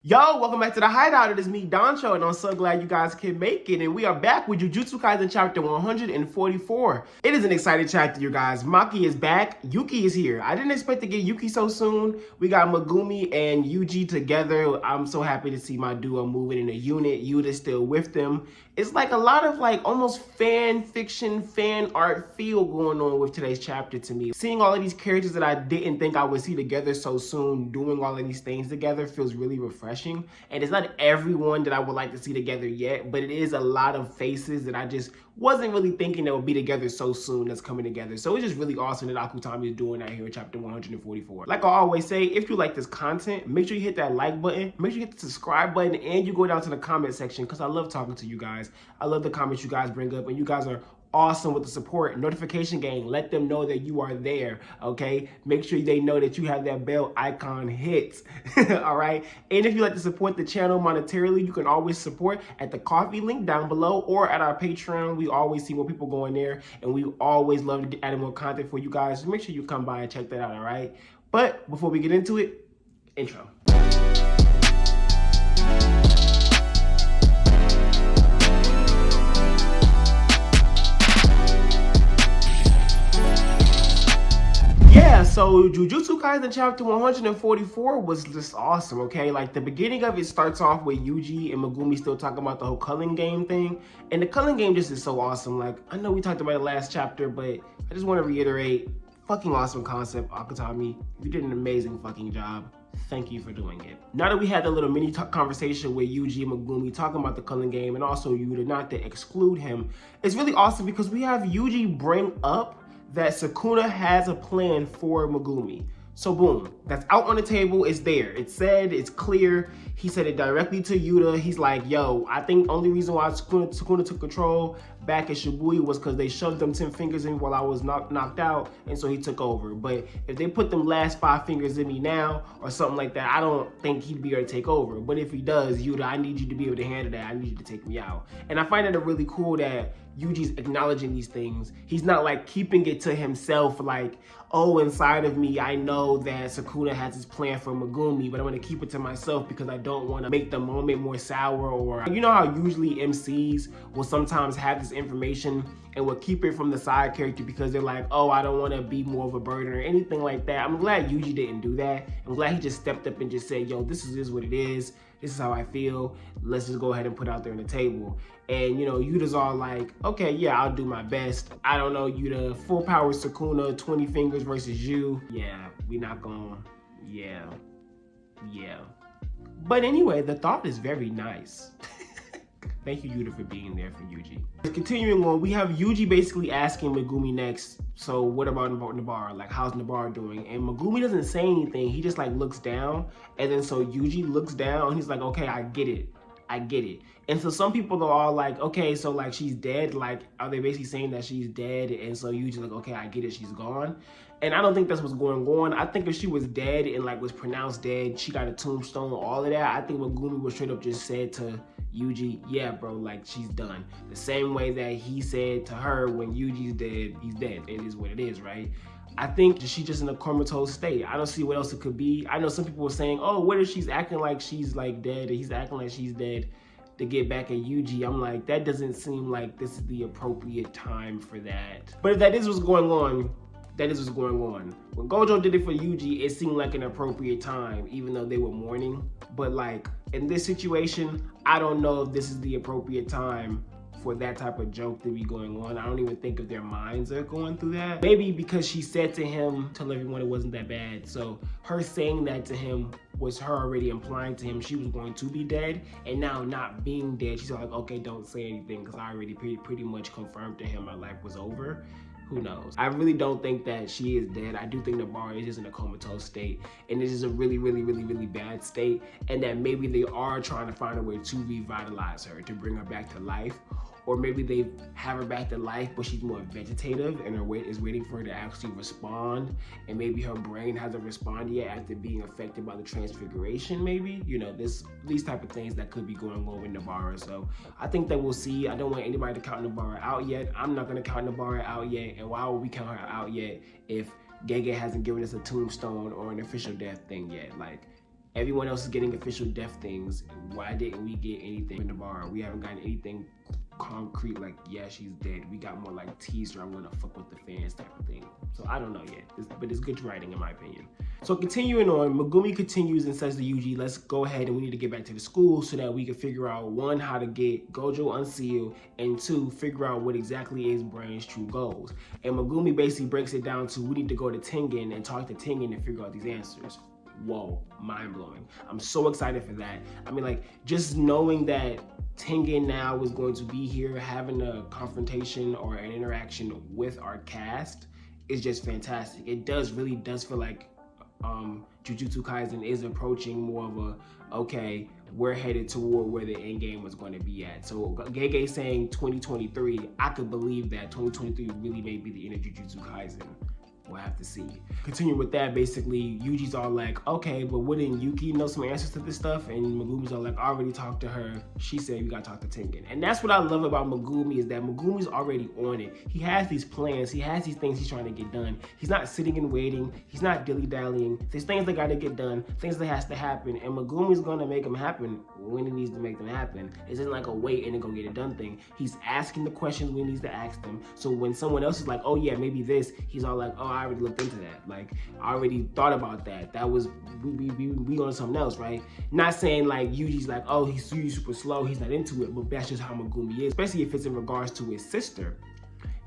Yo, welcome back to the Hideout. It is me, Doncho, and I'm so glad you guys can make it. And we are back with Jujutsu Kaisen chapter 144. It is an exciting chapter, you guys. Maki is back. Yuki is here. I didn't expect to get Yuki so soon. We got Megumi and Yuji together. I'm so happy to see my duo moving in a unit. Yuta's still with them. It's like a lot of almost fan fiction, fan art feel going on with today's chapter to me. Seeing all of these characters that I didn't think I would see together so soon, doing all of these things together feels really refreshing. And it's not everyone that I would like to see together yet, but it is a lot of faces that I just wasn't really thinking that would be together so soon that's coming together. So it's just really awesome that Akutami is doing that here in chapter 144. Like I always say, if you like this content, make sure you hit that like button, make sure you hit the subscribe button, and you go down to the comment section because I love talking to you guys. I love the comments you guys bring up, and you guys are awesome with the support. Notification gang, let them know that you are there, okay? Make sure they know that you have that bell icon hit, all right? And if you like to support the channel monetarily, you can always support at the coffee link down below or at our Patreon. We always see more people going there, and we always love to get adding more content for you guys. So make sure you come by and check that out, all right? But before we get into it, intro. Yeah, so Jujutsu Kaisen chapter 144 was just awesome, okay? Like, the beginning of it starts off with Yuji and Megumi still talking about the whole culling game thing. And the culling game just is so awesome. Like, I know we talked about it last chapter, but I just want to reiterate, fucking awesome concept, Akutami. You did an amazing fucking job. Thank you for doing it. Now that we had the little mini conversation with Yuji and Megumi talking about the culling game and also Yuta, not to exclude him, it's really awesome because we have Yuji bring up that Sukuna has a plan for Megumi. So boom, that's out on the table, it's there. It's said, it's clear. He said it directly to Yuta. He's like, yo, I think only reason why Sukuna took control back at Shibuya was because they shoved them 10 fingers in while I was knocked out, and so he took over. But if they put them last 5 fingers in me now, or something like that, I don't think he'd be able to take over. But if he does, Yuta, I need you to be able to handle that. I need you to take me out. And I find it really cool that Yuji's acknowledging these things. He's not like keeping it to himself like, oh, inside of me, I know that Sukuna has his plan for Megumi, but I'm gonna keep it to myself because I don't wanna make the moment more sour. Or, you know how usually MCs will sometimes have this information and will keep it from the side character because they're like, oh, I don't wanna be more of a burden or anything like that. I'm glad Yuji didn't do that. I'm glad he just stepped up and just said, yo, this is what it is. This is how I feel. Let's just go ahead and put it out there on the table. And, you know, Yuta's all like, okay, yeah, I'll do my best. I don't know, Yuta, full power Sukuna, 20 fingers versus you. Yeah, we not gonna, yeah. But anyway, the thought is very nice. Thank you, Yuta, for being there for Yuji. Continuing on, we have Yuji basically asking Megumi next, so what about Nobara? Like, how's Nobara doing? And Megumi doesn't say anything. He just like looks down, and then so Yuji looks down, and he's like, okay, I get it. And so some people are all like, okay, so like she's dead. Like, are they basically saying that she's dead? And so Yuji's like, okay, I get it, she's gone. And I don't think that's what's going on. I think if she was dead and like was pronounced dead, she got a tombstone, all of that, I think Megumi would straight up just said to Yuji, yeah, bro, like she's done. The same way that he said to her when Yuji's dead, he's dead. It is what it is, right? I think she's just in a comatose state. I don't see what else it could be. I know some people were saying, oh, what if she's acting like she's like dead and he's acting like she's dead to get back at Yuji. I'm like, that doesn't seem like this is the appropriate time for that. But if that is what's going on, that is what's going on. When Gojo did it for Yuji, it seemed like an appropriate time, even though they were mourning. But like, in this situation, I don't know if this is the appropriate time for that type of joke to be going on. I don't even think if their minds are going through that. Maybe because she said to him, tell everyone it wasn't that bad. So her saying that to him was her already implying to him she was going to be dead. And now not being dead, she's like, okay, don't say anything because I already pretty much confirmed to him my life was over. Who knows? I really don't think that she is dead. I do think Nobara is just in a comatose state, and this is a really bad state, and that maybe they are trying to find a way to revitalize her, to bring her back to life. Or maybe they have her back to life, but she's more vegetative and is waiting for her to actually respond. And maybe her brain hasn't responded yet after being affected by the transfiguration, maybe. You know, these type of things that could be going on with Nobara. So I think that we'll see. I don't want anybody to count Nobara out yet. I'm not gonna count Nobara out yet. And why would we count her out yet if Gege hasn't given us a tombstone or an official death thing yet? Like, Everyone else is getting official death things. Why didn't we get anything in the bar? We haven't gotten anything concrete like, yeah, she's dead. We got more like teaser, I'm gonna fuck with the fans type of thing. So I don't know yet, but it's good writing in my opinion. So continuing on, Megumi continues and says to Yuji, let's go ahead and we need to get back to the school so that we can figure out, one, how to get Gojo unsealed, and two, figure out what exactly is Brain's true goals. And Megumi basically breaks it down to, we need to go to Tengen and talk to Tengen and figure out these answers. Whoa, mind blowing. I'm so excited for that. I mean, like, just knowing that Tengen now is going to be here having a confrontation or an interaction with our cast is just fantastic. It really does feel like Jujutsu Kaisen is approaching more of a, okay, we're headed toward where the end game was going to be at. So Gege saying 2023, I could believe that 2023 really may be the end of Jujutsu Kaisen. We'll have to see. Continue with that, basically, Yuji's all like, okay, but wouldn't Yuki know some answers to this stuff? And Megumi's all like, I already talked to her. She said, we gotta talk to Tengen. And that's what I love about Megumi, is that Megumi's already on it. He has these plans. He has these things he's trying to get done. He's not sitting and waiting. He's not dilly-dallying. There's things that gotta get done, things that has to happen. And Megumi's gonna make them happen when he needs to make them happen. It isn't like a wait and then go get it done thing. He's asking the questions when he needs to ask them. So when someone else is like, oh yeah, maybe this, he's all like, oh, I already looked into that. Like, I already thought about that. That was, we on something else, right? Not saying like Yuji's like, oh, he's super slow, he's not into it, but that's just how Megumi is. Especially if it's in regards to his sister.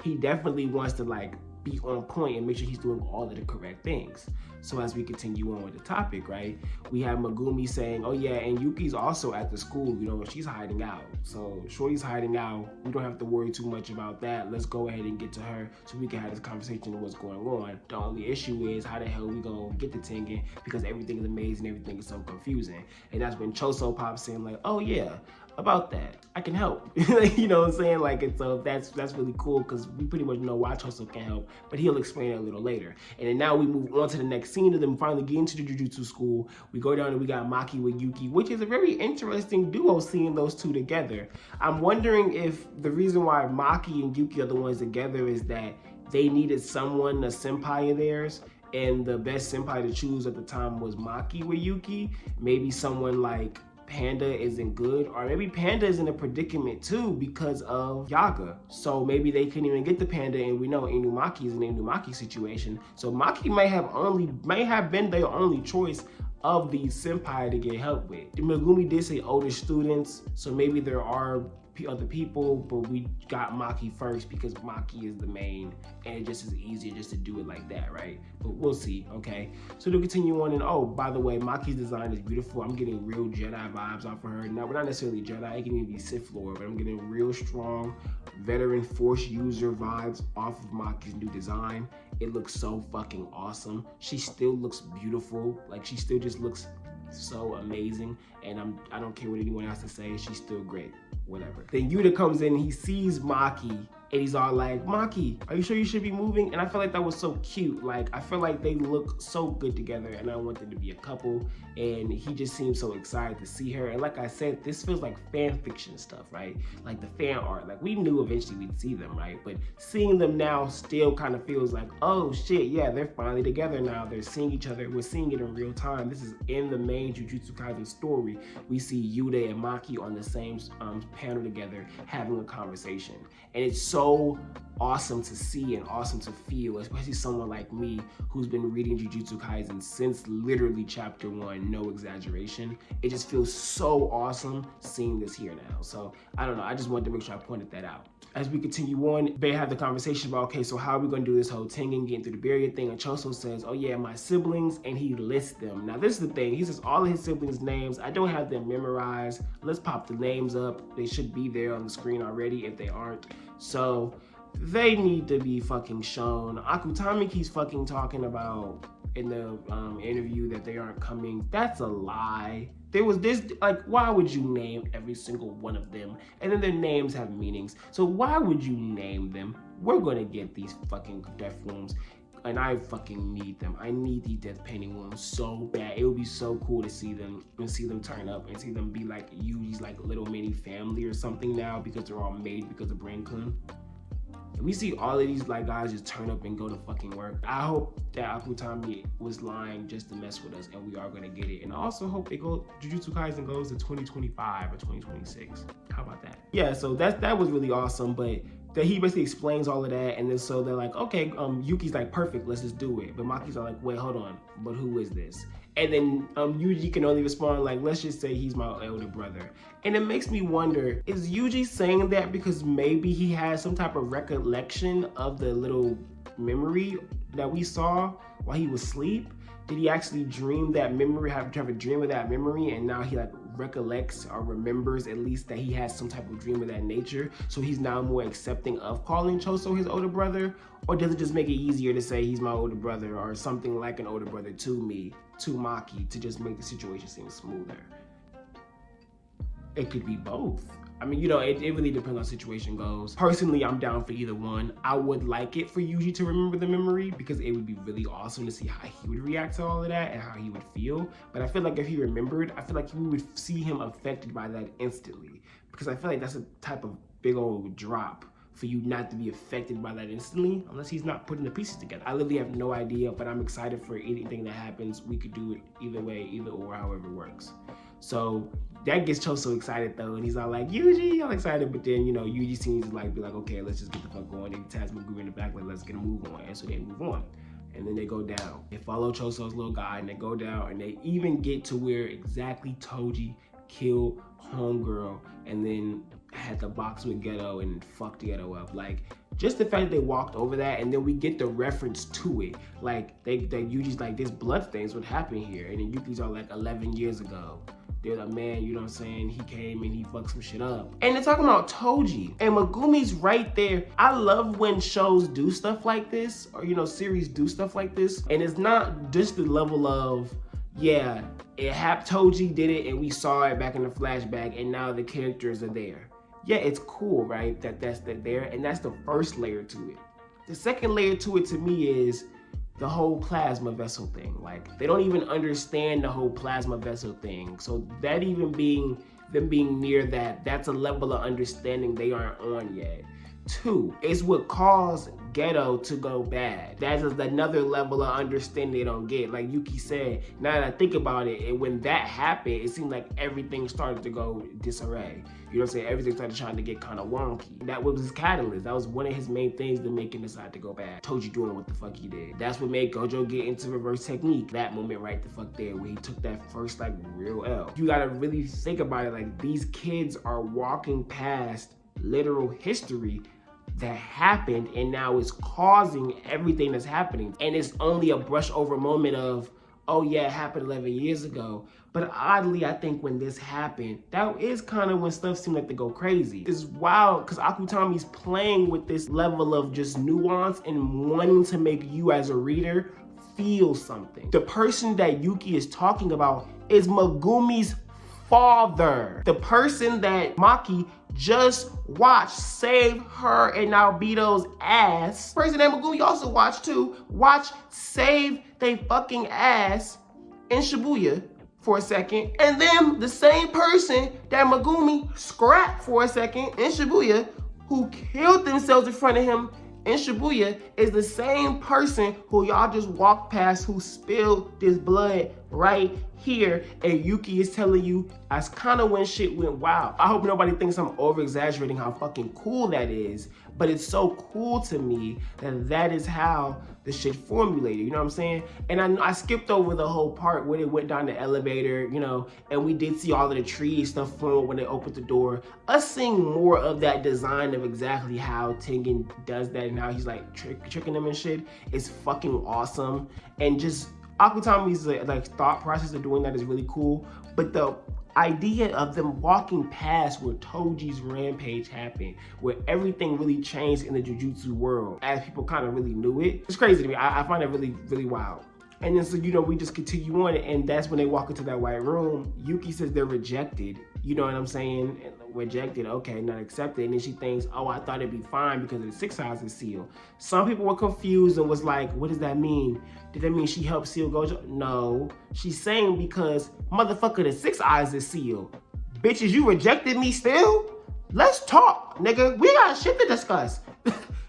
He definitely wants to like be on point and make sure he's doing all of the correct things. So as we continue on with the topic, right, we have Megumi saying, oh yeah, and Yuki's also at the school, you know, she's hiding out. So Shorty's hiding out. We don't have to worry too much about that. Let's go ahead and get to her so we can have this conversation of what's going on. The only issue is how the hell we gonna get to Tengen, because everything is amazing, everything is so confusing. And that's when Choso pops in like, oh yeah, about that, I can help. You know what I'm saying? Like, and so that's really cool, because we pretty much know why Choso can help, but he'll explain it a little later. And then now we move on to the next scene of them finally getting to the Jujutsu school. We go down and we got Maki with Yuki, which is a very interesting duo, seeing those two together. I'm wondering if the reason why Maki and Yuki are the ones together is that they needed someone, a senpai of theirs, and the best senpai to choose at the time was Maki with Yuki. Maybe someone like Panda isn't good, or maybe Panda is in a predicament too because of Yaga. So maybe they couldn't even get the Panda, and we know Inumaki is an Inumaki situation. So Maki may have been their only choice of the senpai to get help with. Megumi did say older students, so maybe there are other people, but we got Maki first because Maki is the main, and it just is easier just to do it like that, right? But we'll see, okay? So to continue on, and oh, by the way, Maki's design is beautiful. I'm getting real Jedi vibes off of her. Now, we're not necessarily Jedi, it can even be Sith Lord, but I'm getting real strong veteran Force user vibes off of Maki's new design. It looks so fucking awesome. She still looks beautiful. Like, she still just looks so amazing, and I don't care what anyone has to say, she's still great. Whatever. Then Yuta comes in, he sees Maki, and he's all like, Maki, are you sure you should be moving? And I feel like that was so cute. Like, I feel like they look so good together, and I want them to be a couple, and he just seems so excited to see her. And like I said, this feels like fan fiction stuff, right? Like the fan art. Like, we knew eventually we'd see them, right? But seeing them now still kind of feels like, oh shit, yeah, they're finally together now. They're seeing each other. We're seeing it in real time. This is in the main Jujutsu Kaisen story. We see Yuta and Maki on the same panel together having a conversation. And it's so awesome to see and awesome to feel, especially someone like me who's been reading Jujutsu Kaisen since literally chapter 1, no exaggeration. It just feels so awesome seeing this here now. So I don't know, I just wanted to make sure I pointed that out. As we continue on, they have the conversation about, okay, so how are we gonna do this whole Tengen getting through the barrier thing? And Choso says, oh yeah, my siblings, and he lists them. Now this is the thing, he says all of his siblings' names. I don't have them memorized. Let's pop the names up. They should be there on the screen already if they aren't. So they need to be fucking shown. Akutami keeps fucking talking about in the interview that they aren't coming. That's a lie. There was this, like, why would you name every single one of them? And then their names have meanings. So why would you name them? We're gonna get these fucking death rooms, and I fucking need them. I need these death painting rooms so bad. It would be so cool to see them and see them turn up and see them be like Yuji's like little mini family or something now, because they're all made because of Brain Kun. It We see all of these like guys just turn up and go to fucking work. I hope that Akutami was lying just to mess with us, and we are gonna get it. And I also hope Jujutsu Kaisen goes to 2025 or 2026. How about that? Yeah, so that was really awesome, but that he basically explains all of that, and then so they're like, okay, Yuki's like, perfect, let's just do it. But Maki's like, wait, hold on, but who is this? And then Yuji can only respond like, let's just say he's my elder brother. And it makes me wonder, is Yuji saying that because maybe he has some type of recollection of the little memory that we saw while he was asleep? Did he actually dream that memory, have a dream of that memory, and now he like recollects or remembers at least that he has some type of dream of that nature, so he's now more accepting of calling Choso his older brother? Or does it just make it easier to say he's my older brother or something like an older brother to me, to Maki, to just make the situation seem smoother? It could be both. I mean, you know, it really depends on how the situation goes. Personally, I'm down for either one. I would like it for Yuji to remember the memory because it would be really awesome to see how he would react to all of that and how he would feel. But I feel like if he remembered, I feel like we would see him affected by that instantly, because I feel like that's a type of big old drop for you not to be affected by that instantly unless he's not putting the pieces together. I literally have no idea, but I'm excited for anything that happens. We could do it either way, either or, however it works. So that gets Choso excited though, and he's all like, Yuji, I'm excited. But then, you know, Yuji seems to like be like, okay, let's just get the fuck going. And task Megumi in the back, like, let's get a move on. And so they move on. And then they go down. They follow Choso's little guy, and they go down, and they even get to where exactly Toji killed homegirl and then had the box with Ghetto and fucked Ghetto up. Like, just the fact that they walked over that, and then we get the reference to it. Like, Yuji's like, this blood stains what happened here. And then Yuki's all like, 11 years ago. There's a man, you know what I'm saying, he came and he fucked some shit up. And they're talking about Toji, and Megumi's right there. I love when shows do stuff like this, or, you know, series do stuff like this. And it's not just the level of, yeah, Toji did it and we saw it back in the flashback and now the characters are there. Yeah, it's cool, right, that's there, and that's the first layer to it. The second layer to it to me is the whole plasma vessel thing. Like, they don't even understand the whole plasma vessel thing. So that even being near that, that's a level of understanding they aren't on yet. Two, it's what caused Ghetto to go bad. That is another level of understanding they don't get. Like Yuki said, now that I think about it, and when that happened, it seemed like everything started to go disarray. You know what I'm saying? Everything started trying to get kind of wonky. That was his catalyst. That was one of his main things to make him decide to go bad. Toji doing what the fuck he did. That's what made Gojo get into reverse technique. That moment right the fuck there, where he took that first like real L. You gotta really think about it. Like, these kids are walking past literal history that happened, and now it's causing everything that's happening. And it's only a brush over moment of, oh yeah, it happened 11 years ago. But oddly, I think when this happened, that is kind of when stuff seemed like to go crazy. It's wild because Akutami's playing with this level of just nuance and wanting to make you as a reader feel something. The person that Yuki is talking about is Megumi's father. The person that Maki just watched save her and Naobito's ass. The person that Megumi also watched too, save they fucking ass in Shibuya for a second. And then the same person that Megumi scrapped for a second in Shibuya, who killed themselves in front of him in Shibuya, is the same person who y'all just walked past, who spilled this blood right here. And Yuki is telling you that's kind of when shit went wild. I hope nobody thinks I'm over exaggerating how fucking cool that is, but it's so cool to me that that is how the shit formulated, you know what I'm saying? And I skipped over the whole part when it went down the elevator, you know, and we did see all of the trees stuff form when they opened the door. Us seeing more of that design of exactly how Tengen does that and how he's like tricking them and shit is fucking awesome. And just Akutami's like thought process of doing that is really cool. But the idea of them walking past where Toji's rampage happened, where everything really changed in the Jujutsu world as people kind of really knew it, it's crazy to me. I find it really, really wild. And then so, you know, we just continue on, and that's when they walk into that white room. Yuki says they're rejected. You know what I'm saying? Rejected, okay, not accepted. And then she thinks, oh, I thought it'd be fine because of the 6 Eyes seal. Some people were confused and was like, what does that mean? Did that mean she helped seal Gojo? No, she's saying because motherfucker, the 6 Eyes is sealed. Bitches, you rejected me still? Let's talk, nigga. We got shit to discuss.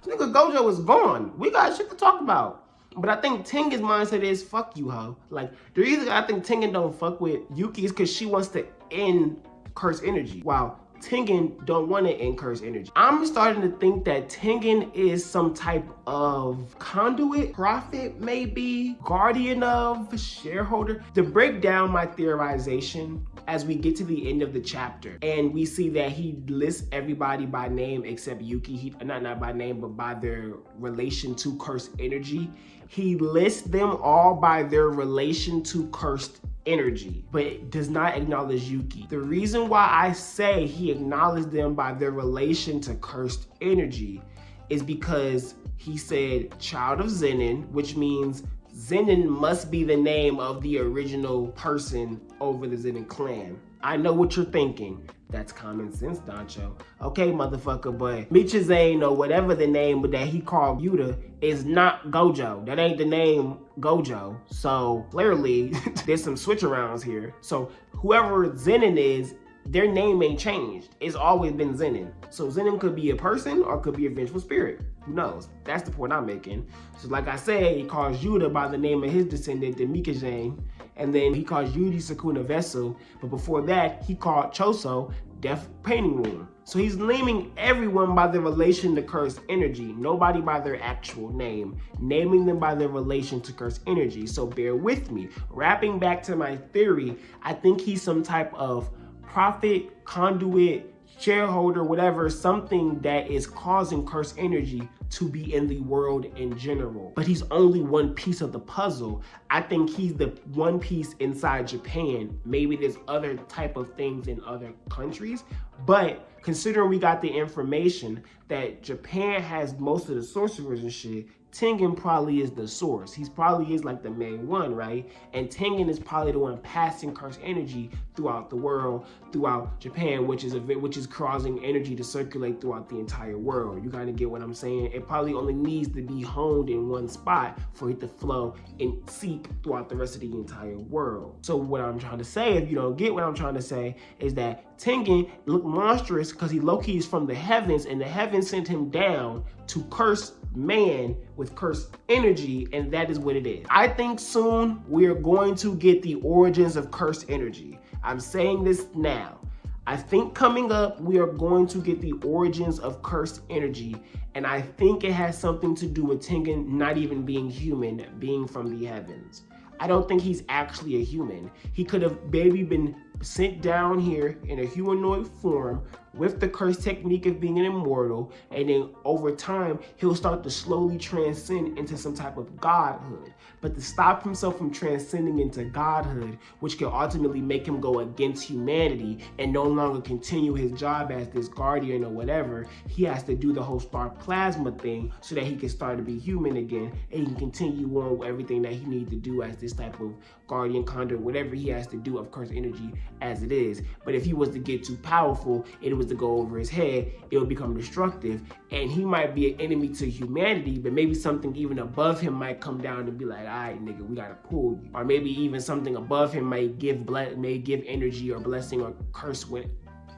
Nigga, Gojo is gone. We got shit to talk about. But I think Tengen's mindset is, fuck you, ho. Like, the reason I think Tengen don't fuck with Yuki is because she wants to end cursed energy. Wow. Tengen don't want to end cursed energy. I'm starting to think that Tengen is some type of conduit, prophet maybe, guardian of, shareholder. To break down my theorization, as we get to the end of the chapter and we see that he lists everybody by name except Yuki, not by name, but by their relation to cursed energy. He lists them all by their relation to cursed energy, but does not acknowledge Yuki. The reason why I say he acknowledged them by their relation to cursed energy is because he said child of Zenin, which means Zenin must be the name of the original person over the Zenin clan. I know what you're thinking. That's common sense, Dancho. Okay, motherfucker, but Michizane or whatever the name that he called Yuta is not Gojo. That ain't the name Gojo. So clearly there's some switch-arounds here. So whoever Zenin is, their name ain't changed. It's always been Zenin. So Zenin could be a person or could be a vengeful spirit. Who knows? That's the point I'm making. So like I said, he calls Yuta by the name of his descendant, the Mikijane. And then he calls Yuji Sukuna Vessel. But before that, he called Choso Death Painting Room. So he's naming everyone by their relation to cursed energy, nobody by their actual name, naming them by their relation to cursed energy. So bear with me. Wrapping back to my theory, I think he's some type of prophet, conduit, shareholder, whatever, something that is causing cursed energy to be in the world in general. But he's only one piece of the puzzle. I think he's the one piece inside Japan. Maybe there's other type of things in other countries, but considering we got the information that Japan has most of the sorcerers and shit, Tengen probably is the source. He probably is like the main one, right? And Tengen is probably the one passing cursed energy throughout the world, throughout Japan, which is causing energy to circulate throughout the entire world. You kind of get what I'm saying? It probably only needs to be honed in one spot for it to flow and seep throughout the rest of the entire world. So what I'm trying to say, if you don't get what I'm trying to say, is that Tengen looked monstrous because he low-key is from the heavens, and the heavens sent him down to curse man with cursed energy, and that is what it is. I think soon we are going to get the origins of cursed energy. I'm saying this now. I think coming up, we are going to get the origins of cursed energy, and I think it has something to do with Tengen not even being human, being from the heavens. I don't think he's actually a human. He could have maybe been sent down here in a humanoid form with the curse technique of being an immortal, and then over time he'll start to slowly transcend into some type of godhood. But to stop himself from transcending into godhood, which can ultimately make him go against humanity and no longer continue his job as this guardian or whatever, he has to do the whole star plasma thing so that he can start to be human again, and he can continue on with everything that he needs to do as this type of guardian conduit, whatever he has to do of cursed energy as it is. But if he was to get too powerful, it was to go over his head, it would become destructive, and he might be an enemy to humanity, but maybe something even above him might come down and be like, all right, nigga, we gotta pull you. Or maybe even something above him might give energy or blessing or curse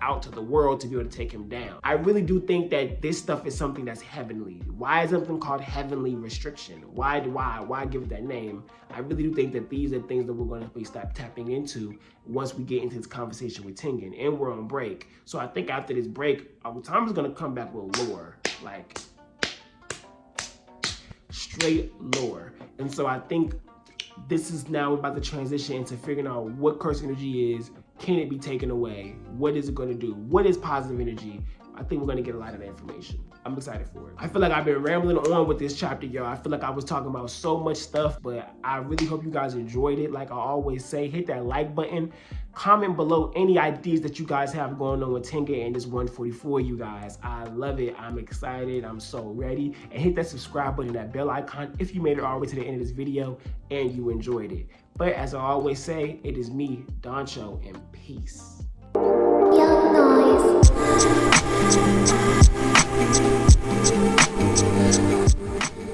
out to the world to be able to take him down. I really do think that this stuff is something that's heavenly. Why is something called heavenly restriction? Why give it that name? I really do think that these are things that we're going to be start tapping into once we get into this conversation with Tengen, and we're on break. So I think after this break, Tom is going to come back with lore, like straight lore. And so I think this is now about to transition into figuring out what curse energy is. Can it be taken away? What is it going to do? What is positive energy? I think we're going to get a lot of that information. I'm excited for it. I feel like I've been rambling on with this chapter, y'all. I feel like I was talking about so much stuff, but I really hope you guys enjoyed it. Like I always say, hit that like button. Comment below any ideas that you guys have going on with Tengen and this 144, you guys. I love it. I'm excited. I'm so ready. And hit that subscribe button, that bell icon if you made it all the way to the end of this video and you enjoyed it. But as I always say, it is me, Doncho, and peace. Young noise.